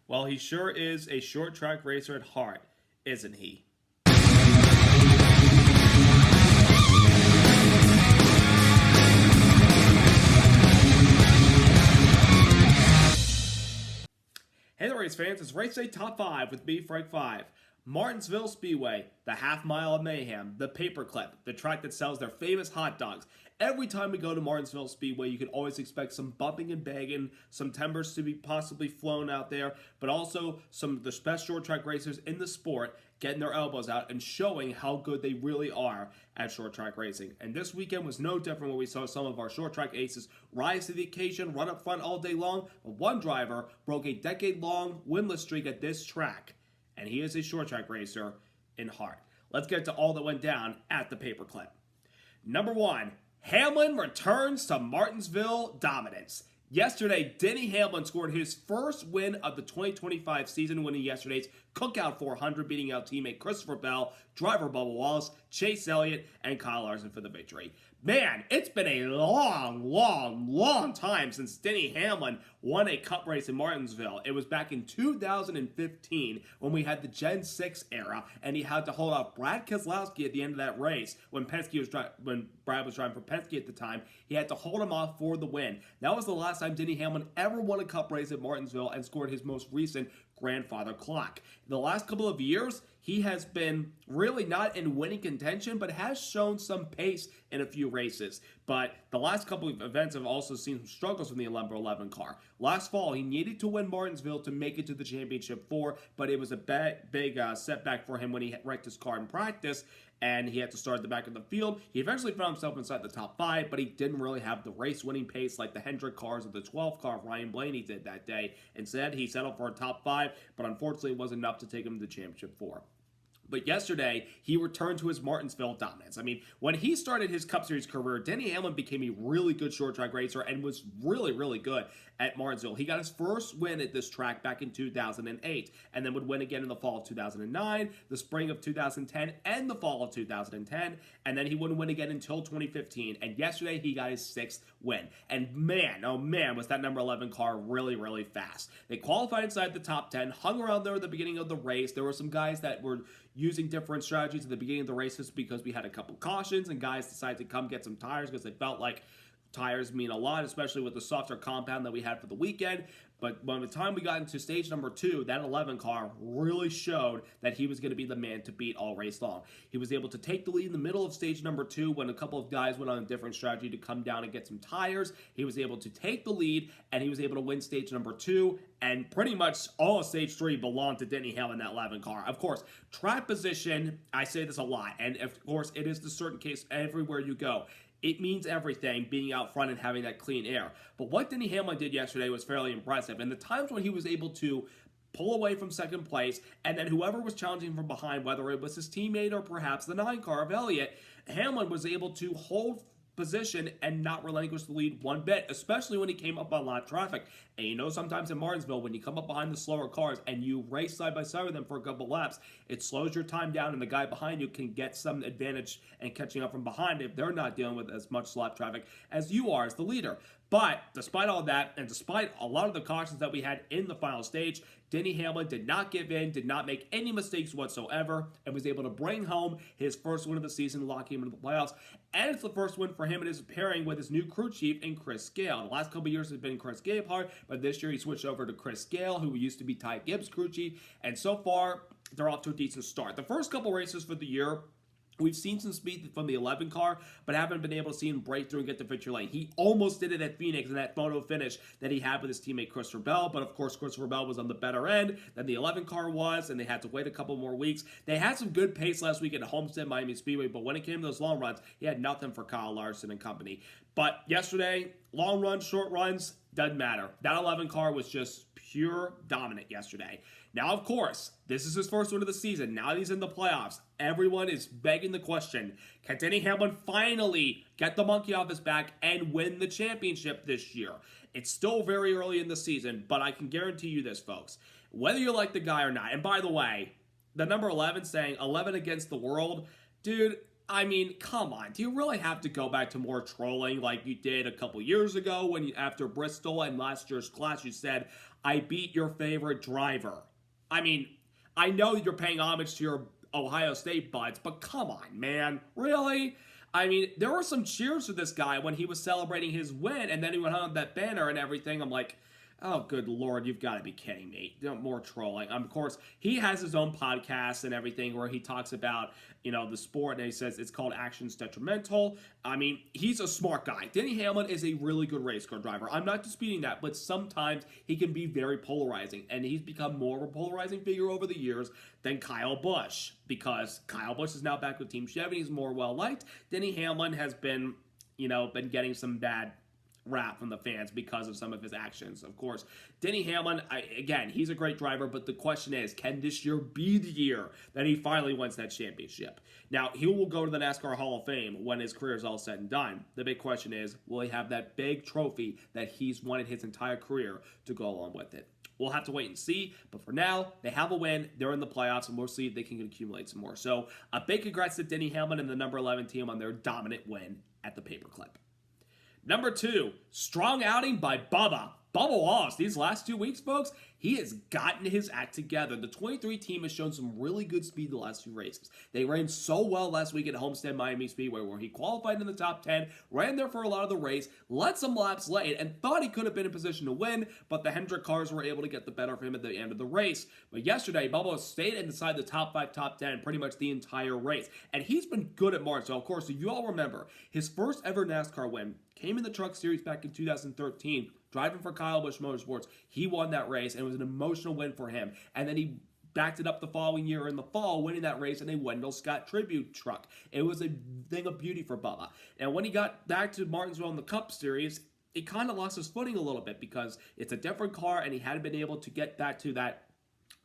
Well, he sure is a short track racer at heart, isn't he? Hey there, race fans. It's Race Day Top 5 with me, Frank 5. Martinsville Speedway, the half mile of mayhem, the paperclip, the track that sells their famous hot dogs. Every time we go to Martinsville Speedway, you can always expect some bumping and banging, some timbers to be possibly flown out there, but also some of the best short track racers in the sport getting their elbows out and showing how good they really are at short track racing. And this weekend was no different when we saw some of our short track aces rise to the occasion, run up front all day long, but one driver broke a decade-long winless streak at this track. And he is a short track racer in heart. Let's get to all that went down at the paperclip. Number 1, Hamlin returns to Martinsville dominance. Yesterday, Denny Hamlin scored his first win of the 2025 season, winning yesterday's Cookout 400, beating out teammate Christopher Bell, driver Bubba Wallace, Chase Elliott, and Kyle Larson for the victory. Man, it's been a long time since Denny Hamlin won a cup race in Martinsville. It was back in 2015 when we had the Gen 6 era, and he had to hold off Brad Keselowski at the end of that race when Brad was driving for Penske at the time. He had to hold him off for the win. That was the last time Denny Hamlin ever won a cup race at Martinsville and scored his most recent grandfather clock. In the last couple of years, he has been really not in winning contention, but has shown some pace in a few races. But the last couple of events have also seen some struggles from the number 11 car. Last fall, he needed to win Martinsville to make it to the Championship 4, but it was a big setback for him when he wrecked his car in practice, and he had to start at the back of the field. He eventually found himself inside the top 5, but he didn't really have the race-winning pace like the Hendrick cars or the 12 car of Ryan Blaney did that day. Instead, he settled for a top 5, but unfortunately it wasn't enough to take him to the Championship 4. But yesterday, he returned to his Martinsville dominance. I mean, when he started his Cup Series career, Denny Hamlin became a really good short track racer and was really good at Martinsville. He got his first win at this track back in 2008, and then would win again in the fall of 2009, the spring of 2010, and the fall of 2010, and then he wouldn't win again until 2015, and yesterday he got his 6th win. And man, oh man, was that number 11 car really fast. They qualified inside the top 10, hung around there at the beginning of the race. There were some guys that were using different strategies at the beginning of the races because we had a couple cautions and guys decided to come get some tires because they felt like tires mean a lot, especially with the softer compound that we had for the weekend. But by the time we got into stage number 2, that 11 car really showed that he was going to be the man to beat all race long. He was able to take the lead in the middle of stage number 2 when a couple of guys went on a different strategy to come down and get some tires. He was able to take the lead, and he was able to win stage number 2, and pretty much all of stage 3 belonged to Denny Hamlin, that 11 car. Of course, track position, I say this a lot, and of course, it is the certain case everywhere you go. It means everything, being out front and having that clean air. But what Denny Hamlin did yesterday was fairly impressive. And the times when he was able to pull away from second place, and then whoever was challenging from behind, whether it was his teammate or perhaps the 9 car of Elliott, Hamlin was able to hold position and not relinquish the lead one bit, especially when he came up on a lot of traffic. And you know, sometimes in Martinsville, when you come up behind the slower cars and you race side by side with them for a couple laps, it slows your time down and the guy behind you can get some advantage and catching up from behind if they're not dealing with as much slap traffic as you are as the leader. But despite all that, and despite a lot of the cautions that we had in the final stage, Denny Hamlin did not give in, did not make any mistakes whatsoever, and was able to bring home his first win of the season, locking him into the playoffs. And it's the first win for him in his pairing with his new crew chief in Chris Gale. The last couple of years has been Chris Gabehart, but this year he switched over to Chris Gale, who used to be Ty Gibbs' crew chief. And so far, they're off to a decent start. The first couple races for the year, we've seen some speed from the 11 car, but haven't been able to see him break through and get to victory lane. He almost did it at Phoenix in that photo finish that he had with his teammate Christopher Bell, but of course Christopher Bell was on the better end than the 11 car was, and they had to wait a couple more weeks. They had some good pace last week at Homestead Miami Speedway, but when it came to those long runs, he had nothing for Kyle Larson and company. But yesterday, long runs, short runs, doesn't matter. That 11 car was just pure dominant yesterday. Now, of course, this is his first win of the season. Now that he's in the playoffs, everyone is begging the question, can Denny Hamlin finally get the monkey off his back and win the championship this year? It's still very early in the season, but I can guarantee you this, folks. Whether you like the guy or not, and by the way, the number 11 saying 11 against the world, dude, I mean, come on. Do you really have to go back to more trolling like you did a couple years ago when after Bristol and last year's class you said, I beat your favorite driver? I mean, I know you're paying homage to your Ohio State buds, but come on, man. Really? I mean, there were some cheers for this guy when he was celebrating his win, and then he went on that banner and everything. I'm like, oh, good Lord, you've got to be kidding me. More trolling. Of course, he has his own podcast and everything where he talks about, the sport, and he says it's called Actions Detrimental. I mean, he's a smart guy. Denny Hamlin is a really good race car driver. I'm not disputing that, but sometimes he can be very polarizing, and he's become more of a polarizing figure over the years than Kyle Busch, because Kyle Busch is now back with Team Chevy. He's more well-liked. Denny Hamlin has been getting some bad rap from the fans because of some of his actions. Of course, Denny Hamlin, again, he's a great driver, but the question is, can this year be the year that he finally wins that championship? Now, he will go to the NASCAR Hall of Fame when his career is all said and done. The big question is, will he have that big trophy that he's wanted his entire career to go along with it? We'll have to wait and see, but for now, they have a win, they're in the playoffs, and we'll see if they can accumulate some more. So, a big congrats to Denny Hamlin and the number 11 team on their dominant win at the Paperclip. Number 2, strong outing by Bubba. Bubba Wallace, these last 2 weeks, folks, he has gotten his act together. The 23 team has shown some really good speed the last few races. They ran so well last week at Homestead Miami Speedway where he qualified in the top 10, ran there for a lot of the race, led some laps late, and thought he could have been in position to win, but the Hendrick cars were able to get the better of him at the end of the race. But yesterday, Bubba stayed inside the top 5, top 10 pretty much the entire race, and he's been good at Martinsville. Of course, if you all remember, his first ever NASCAR win came in the Truck Series back in 2013, driving for Kyle Busch Motorsports. He won that race, and it was an emotional win for him. And then he backed it up the following year in the fall, winning that race in a Wendell Scott tribute truck. It was a thing of beauty for Bubba. And when he got back to Martinsville in the Cup Series, he kind of lost his footing a little bit because it's a different car, and he hadn't been able to get back to that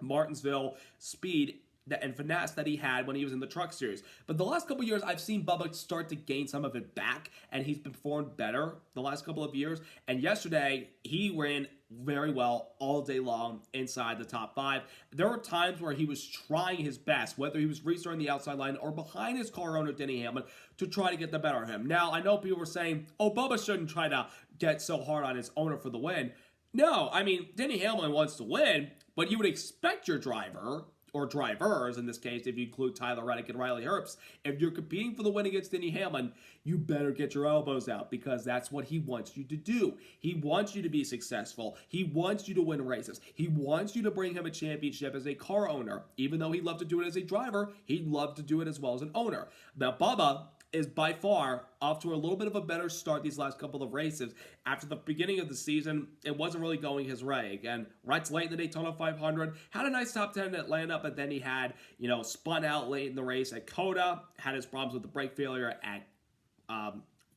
Martinsville speed and finesse that he had when he was in the Truck Series. But the last couple of years, I've seen Bubba start to gain some of it back, and he's performed better the last couple of years. And yesterday, he ran very well all day long inside the top 5. There were times where he was trying his best, whether he was restarting the outside line or behind his car owner, Denny Hamlin, to try to get the better of him. Now, I know people were saying, oh, Bubba shouldn't try to get so hard on his owner for the win. No, I mean, Denny Hamlin wants to win, but you would expect your driver, or drivers in this case, if you include Tyler Reddick and Riley Herbst, if you're competing for the win against Denny Hamlin, you better get your elbows out because that's what he wants you to do. He wants you to be successful. He wants you to win races. He wants you to bring him a championship as a car owner. Even though he'd love to do it as a driver, he'd love to do it as well as an owner. Now, Bubba is by far off to a little bit of a better start these last couple of races. After the beginning of the season, it wasn't really going his way. Again, right late in the Daytona 500, had a nice top 10 at Atlanta, but then he had, spun out late in the race at Coda, had his problems with the brake failure at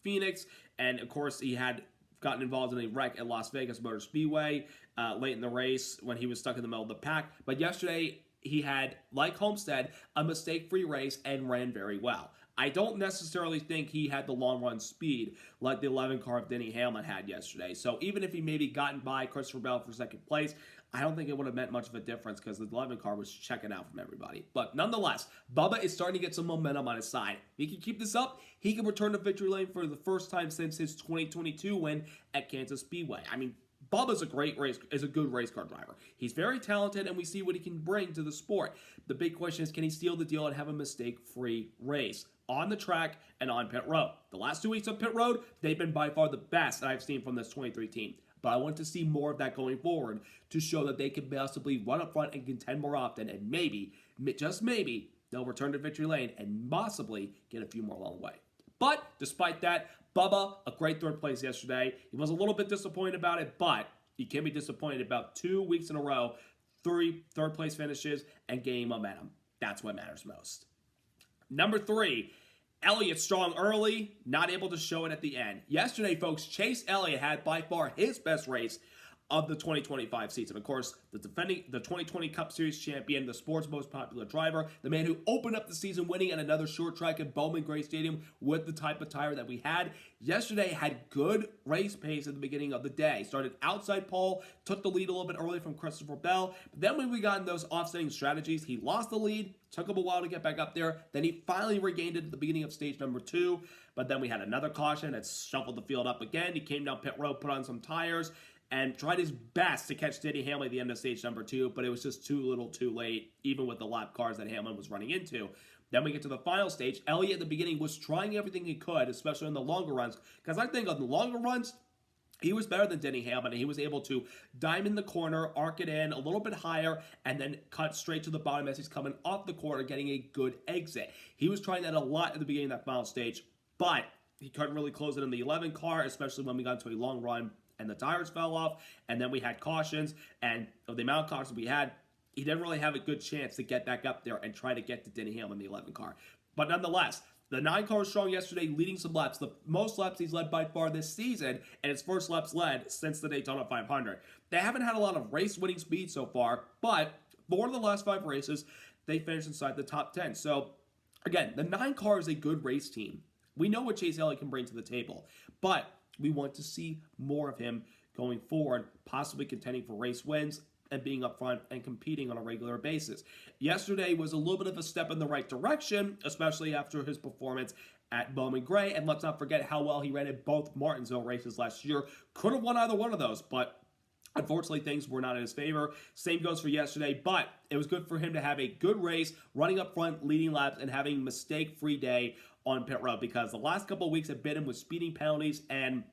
Phoenix, and of course he had gotten involved in a wreck at Las Vegas Motor Speedway late in the race when he was stuck in the middle of the pack. But yesterday, he had, like Homestead, a mistake-free race and ran very well. I don't necessarily think he had the long-run speed like the 11 car of Denny Hamlin had yesterday. So even if he maybe gotten by Christopher Bell for second place, I don't think it would have meant much of a difference because the 11 car was checking out from everybody. But nonetheless, Bubba is starting to get some momentum on his side. If he can keep this up, he can return to victory lane for the first time since his 2022 win at Kansas Speedway. I mean, Bubba's a good race car driver. He's very talented, and we see what he can bring to the sport. The big question is, can he steal the deal and have a mistake-free race on the track and on pit road? The last 2 weeks of pit road, they've been by far the best that I've seen from this 23 team. But I want to see more of that going forward to show that they can possibly run up front and contend more often, and maybe, just maybe, they'll return to victory lane and possibly get a few more along the way. But despite that, Bubba, a great third place yesterday. He was a little bit disappointed about it, but he can be disappointed about 2 weeks in a row, 3 third place finishes, and gaining momentum. That's what matters most. Number 3, Elliott strong early, not able to show it at the end. Yesterday, folks, Chase Elliott had by far his best race of the 2025 season. Of course, the 2020 Cup Series champion, the sport's most popular driver, the man who opened up the season winning at another short track at Bowman Gray Stadium with the type of tire that we had. Yesterday had good race pace at the beginning of the day. Started outside pole, took the lead a little bit early from Christopher Bell. But then when we got in those offsetting strategies, he lost the lead, took him a while to get back up there. Then he finally regained it at the beginning of stage number 2. But then we had another caution that shuffled the field up again. He came down pit road, put on some tires, and tried his best to catch Denny Hamlin at the end of stage number 2, but it was just too little too late, even with the lap cars that Hamlin was running into. Then we get to the final stage. Elliott at the beginning was trying everything he could, especially in the longer runs, because I think on the longer runs, he was better than Denny Hamlin. He was able to diamond the corner, arc it in a little bit higher, and then cut straight to the bottom as he's coming off the corner, getting a good exit. He was trying that a lot at the beginning of that final stage, but he couldn't really close it in the 11 car, especially when we got into a long run and the tires fell off, and then we had cautions, and of the amount of cautions we had, he didn't really have a good chance to get back up there and try to get to Denny Hamlin in the 11 car. But nonetheless, the 9 car was strong yesterday, leading some laps. The most laps he's led by far this season, and his first laps led since the Daytona 500. They haven't had a lot of race-winning speed so far, but 4 of the last 5 races, they finished inside the top 10. So, again, the 9 car is a good race team. We know what Chase Elliott can bring to the table, but we want to see more of him going forward, possibly contending for race wins and being up front and competing on a regular basis. Yesterday was a little bit of a step in the right direction, especially after his performance at Bowman Gray, and let's not forget how well he ran at both Martinsville races last year. Could have won either one of those, but unfortunately, things were not in his favor. Same goes for yesterday, but it was good for him to have a good race, running up front, leading laps, and having a mistake-free day on pit road, because the last couple of weeks have been him with speeding penalties and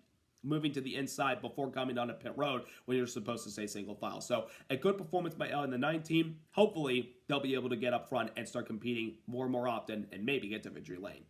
moving to the inside before coming down to pit road when you're supposed to stay single file. So a good performance by Elliott and the 9 team. Hopefully, they'll be able to get up front and start competing more and more often and maybe get to victory lane.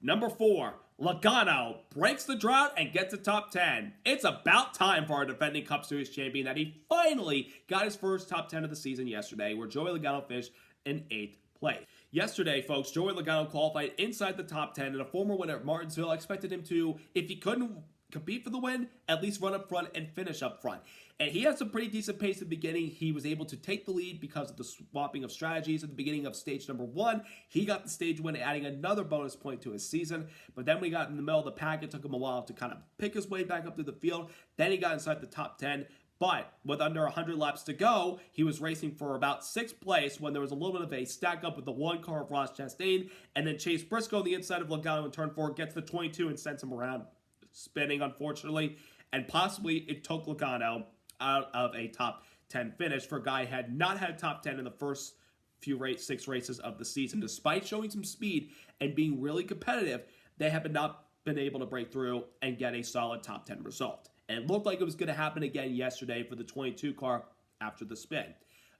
Number 4, Logano breaks the drought and gets a top 10. It's about time for our defending Cup Series champion that he finally got his first top 10 of the season yesterday, where Joey Logano finished in 8th place. Yesterday, folks, Joey Logano qualified inside the top 10, and a former winner at Martinsville expected him to, if he couldn't compete for the win, at least run up front and finish up front. And he had some pretty decent pace at the beginning. He was able to take the lead because of the swapping of strategies at the beginning of stage number 1. He got the stage win, adding another bonus point to his season. But then we got in the middle of the pack. It took him a while to kind of pick his way back up to the field. Then he got inside the top 10. But with under 100 laps to go, he was racing for about 6th place when there was a little bit of a stack up with the 1 car of Ross Chastain. And then Chase Briscoe on the inside of Logano in turn 4 gets the 22 and sends him around, spinning, unfortunately. And possibly it took Logano out of a top 10 finish for a guy who had not had top 10 in the first 6 races of the season. Despite showing some speed and being really competitive, they have not been able to break through and get a solid top 10 result. And it looked like it was going to happen again yesterday for the 22 car after the spin.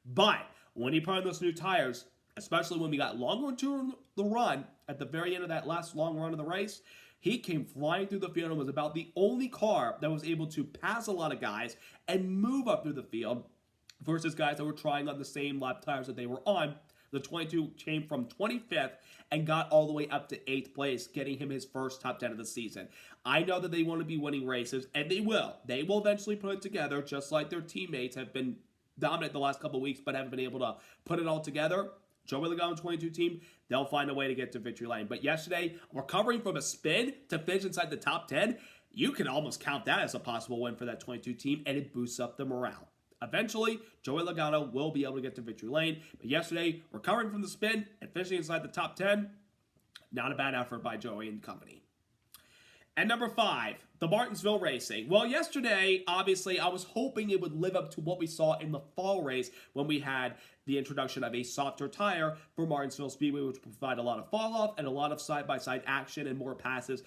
But when he put on those new tires, especially when we got longer into the run at the very end of that last long run of the race, he came flying through the field and was about the only car that was able to pass a lot of guys and move up through the field versus guys that were trying on the same lap tires that they were on. The 22 came from 25th and got all the way up to 8th place, getting him his first top 10 of the season. I know that they want to be winning races, and they will. They will eventually put it together, just like their teammates have been dominant the last couple of weeks, but haven't been able to put it all together. Joey Logano 22 team, they'll find a way to get to victory lane. But yesterday, recovering from a spin to finish inside the top 10, you can almost count that as a possible win for that 22 team, and it boosts up the morale. Eventually, Joey Logano will be able to get to victory lane. But yesterday, recovering from the spin and finishing inside the top 10, not a bad effort by Joey and company. And number 5, the Martinsville Racing. Well, yesterday, obviously, I was hoping it would live up to what we saw in the fall race when we had the introduction of a softer tire for Martinsville Speedway, which would provide a lot of fall-off and a lot of side-by-side action and more passes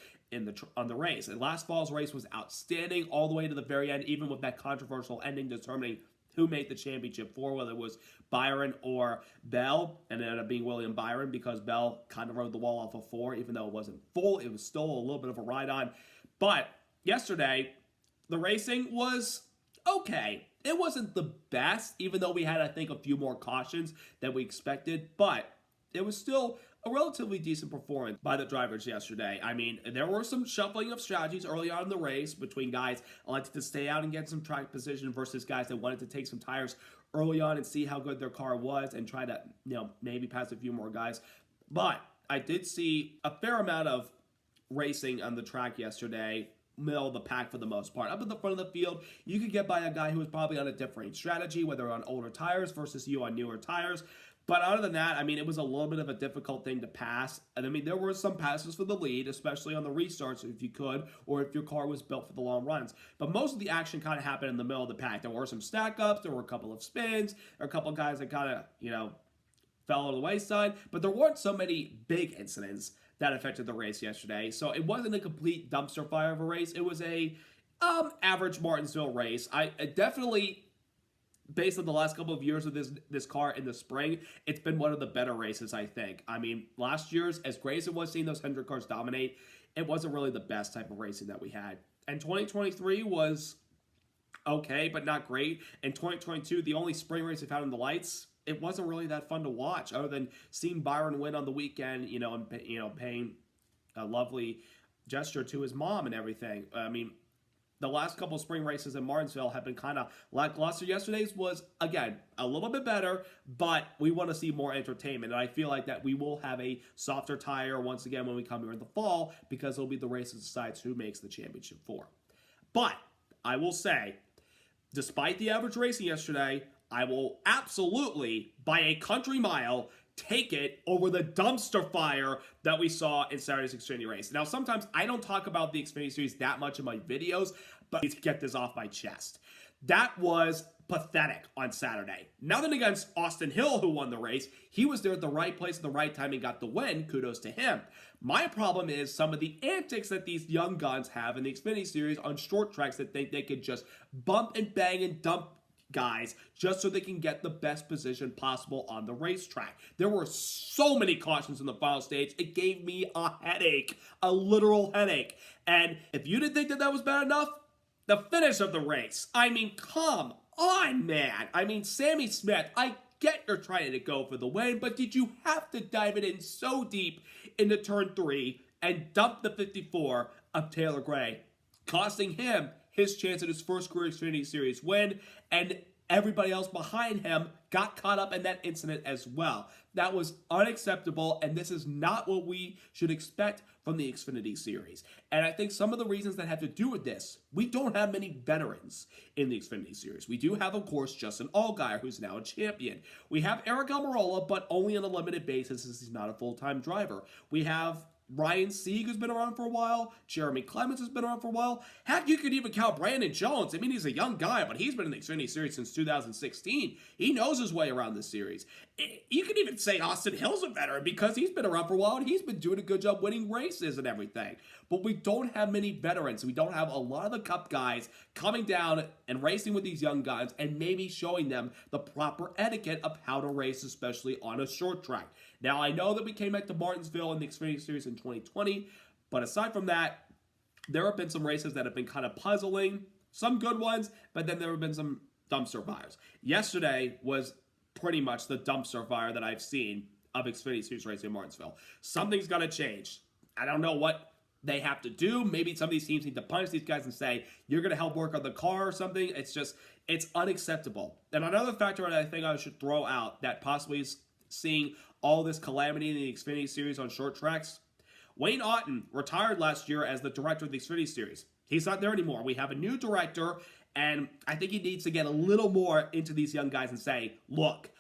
on the race. And last fall's race was outstanding all the way to the very end, even with that controversial ending determining who made the championship for, whether it was Byron or Bell, and it ended up being William Byron because Bell kind of rode the wall off of 4, even though it wasn't full. It was still a little bit of a ride-on. But yesterday, the racing was okay. It wasn't the best, even though we had, I think, a few more cautions than we expected, but it was still a relatively decent performance by the drivers yesterday. I mean, there were some shuffling of strategies early on in the race between guys elected to stay out and get some track position versus guys that wanted to take some tires early on and see how good their car was and try to, maybe pass a few more guys. But I did see a fair amount of racing on the track yesterday, middle of the pack for the most part. Up at the front of the field, you could get by a guy who was probably on a different strategy, whether on older tires versus you on newer tires. But other than that, I mean, it was a little bit of a difficult thing to pass. And I mean, there were some passes for the lead, especially on the restarts if you could, or if your car was built for the long runs. But most of the action kind of happened in the middle of the pack. There were some stack ups, there were a couple of spins, there were a couple of guys that kind of, fell on the wayside. But there weren't so many big incidents that affected the race yesterday. So it wasn't a complete dumpster fire of a race. It was a average Martinsville race. I definitely, based on the last couple of years of this car in the spring, it's been one of the better races, I think. I mean, last year's, as great as it was seeing those Hendrick cars dominate, it wasn't really the best type of racing that we had. And 2023 was okay, but not great. And 2022, the only spring race we've had in the lights, it wasn't really that fun to watch, other than seeing Byron win on the weekend, and paying a lovely gesture to his mom and everything. I mean, the last couple of spring races in Martinsville have been kind of lackluster. Yesterday's was, again, a little bit better, but we want to see more entertainment. And I feel like that we will have a softer tire once again when we come here in the fall, because it'll be the race that decides who makes the championship four. But I will say, despite the average racing yesterday, I will absolutely, by a country mile, take it over the dumpster fire that we saw in Saturday's Xfinity race. Now, sometimes I don't talk about the Xfinity series that much in my videos, but I need to get this off my chest. That was pathetic on Saturday. Nothing against Austin Hill, who won the race. He was there at the right place at the right time and got the win. Kudos to him. My problem is some of the antics that these young guns have in the Xfinity series on short tracks that think they could just bump and bang and dump guys just so they can get the best position possible on the racetrack. There were so many cautions in the final stage. It gave me a headache, a literal headache. And if you didn't think that was bad enough, the finish of the race. I mean, come on, man. I mean, Sammy Smith, I get you're trying to go for the win, but did you have to dive it in so deep into turn 3 and dump the 54 of Taylor Gray, costing him his chance at his first career Xfinity Series win, and everybody else behind him got caught up in that incident as well. That was unacceptable, and this is not what we should expect from the Xfinity Series. And I think some of the reasons that have to do with this, we don't have many veterans in the Xfinity Series. We do have, of course, Justin Allgaier, who's now a champion. We have Eric Almirola, but only on a limited basis as he's not a full-time driver. We have Ryan Sieg, who's been around for a while. Jeremy Clements has been around for a while. Heck, you could even count Brandon Jones. I mean, he's a young guy, but he's been in the Xfinity Series since 2016. He knows his way around this series. You could even say Austin Hill's a veteran because he's been around for a while and he's been doing a good job winning races and everything. But we don't have many veterans. We don't have a lot of the Cup guys coming down and racing with these young guys and maybe showing them the proper etiquette of how to race, especially on a short track. Now, I know that we came back to Martinsville in the Xfinity Series in 2020, but aside from that, there have been some races that have been kind of puzzling, some good ones, but then there have been some dumpster fires. Yesterday was pretty much the dumpster fire that I've seen of Xfinity Series racing in Martinsville. Something's got to change. I don't know what they have to do. Maybe some of these teams need to punish these guys and say, you're going to help work on the car or something. It's unacceptable. And another factor that I think I should throw out that possibly is seeing all this calamity in the Xfinity Series on short tracks. Wayne Otten retired last year as the director of the Xfinity Series. He's not there anymore. We have a new director, and I think he needs to get a little more into these young guys and say, look,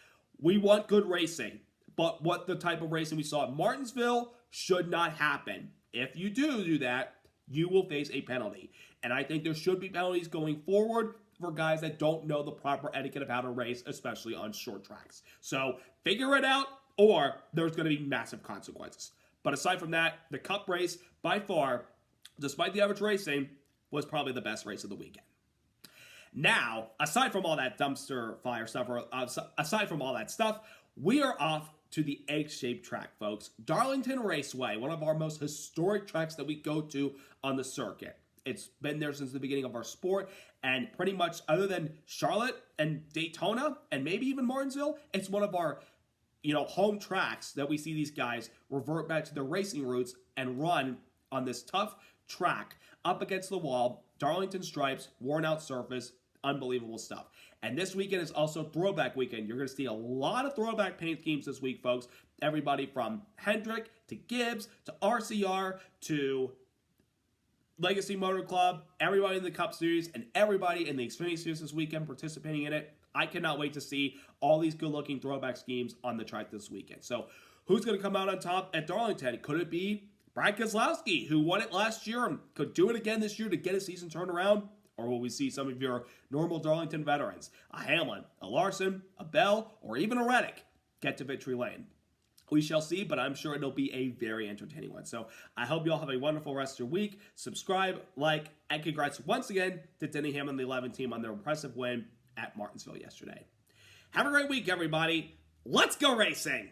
we want good racing, but what the type of racing we saw at Martinsville should not happen. If you do that, you will face a penalty. And I think there should be penalties going forward for guys that don't know the proper etiquette of how to race, especially on short tracks. So figure it out, or there's going to be massive consequences. But aside from that, the Cup race, by far, despite the average racing, was probably the best race of the weekend. Now, aside from all that dumpster fire stuff, or aside from all that stuff, we are off to the egg-shaped track, folks. Darlington Raceway, one of our most historic tracks that we go to on the circuit. It's been there since the beginning of our sport, and pretty much other than Charlotte and Daytona, and maybe even Martinsville, it's one of our home tracks that we see these guys revert back to their racing roots and run on this tough track up against the wall, Darlington stripes, worn out surface, unbelievable stuff. And this weekend is also throwback weekend. You're going to see a lot of throwback paint schemes this week, folks. Everybody from Hendrick to Gibbs to RCR to Legacy Motor Club, everybody in the Cup Series, and everybody in the Xfinity Series this weekend participating in it. I cannot wait to see all these good-looking throwback schemes on the track this weekend. So who's going to come out on top at Darlington? Could it be Brad Keselowski, who won it last year and could do it again this year to get a season turned around? Or will we see some of your normal Darlington veterans, a Hamlin, a Larson, a Bell, or even a Reddick, get to victory lane? We shall see, but I'm sure it'll be a very entertaining one. So I hope you all have a wonderful rest of your week. Subscribe, like, and congrats once again to Denny Hamlin and the 11 team on their impressive win at Martinsville yesterday. Have a great week, everybody. Let's go racing!